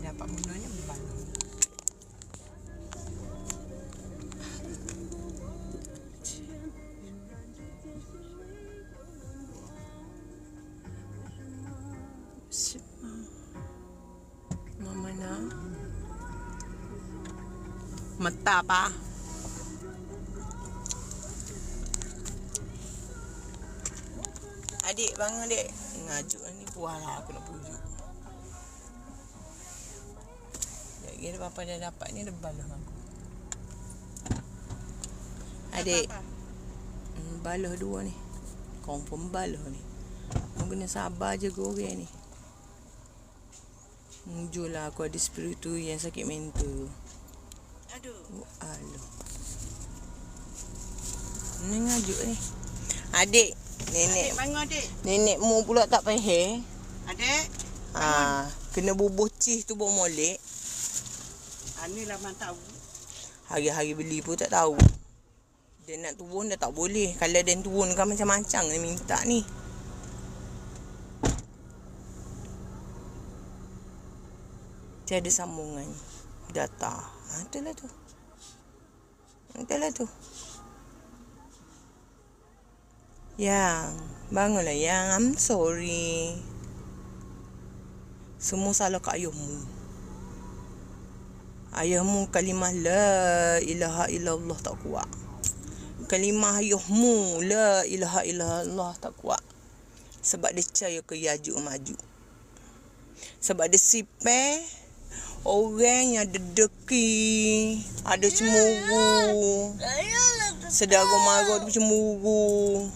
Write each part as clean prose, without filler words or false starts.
dapat munurnya berbaloi. Mama na. Mata pa. Adik, bangun adik. Ngajuk ni puas lah aku nak pujuk. Kira bapa dah dapat ni lebah lah aku. Adik. Baloh dua ni. Confirm baloh ni. Kau kena sabar je goreng ni. Mujulah aku ada spiritu yang sakit mental. Aduh. Aduh. Ni ngajuk ni. Adik. Nenek. Adik bangun adik. Nenek mu pula tak faham. Adik. Kena bubuh cih tu bawa molek. Ni lah man tahu. Hari-hari beli pun tak tahu. Dia nak turun dah tak boleh. Kalau dia turunkan macam-macam dia minta ni. Tiada sambungan data. Itulah tu. Itulah tu. Yang, bangunlah yang. I'm sorry. Semua salah kat ayahmu. Ayahmu kalimah la ilaha illallah tak kuat. Kalimah ayahmu la ilaha illallah tak kuat. Sebab dia percaya ke Yajuj Majuj. Sebab dia sipeh orang yang ada deki, ada cemburu. Sedara mara dia cemburu.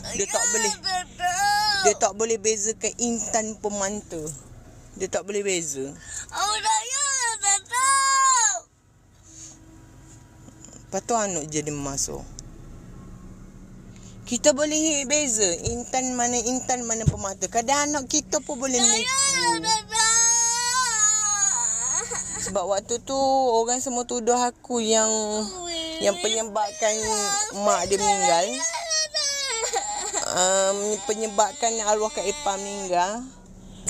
Dia tak boleh bezakan intan pemanta. Dia tak boleh beza. Lepas tu anak jadi masuk. Kita boleh beza intan mana pemata. Kadang anak kita pun boleh nipu. Sebab waktu tu orang semua tuduh aku yang penyebabkan mak dia meninggal. Penyebabkan arwah Kak Ipah meninggal.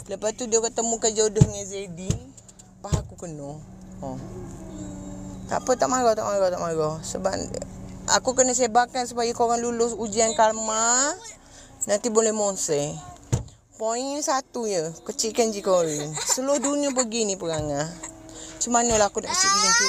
Lepas tu dia ketemukan jodoh dengan Zedi. Lepas aku kena. Tak apa, tak marah. Sebab aku kena sebarkan supaya korang lulus ujian karma. Nanti boleh monsel. Poin satu je. Kecilkan jika korang. Seluruh dunia begini perangai. Macam manalah aku nak kecilkan jika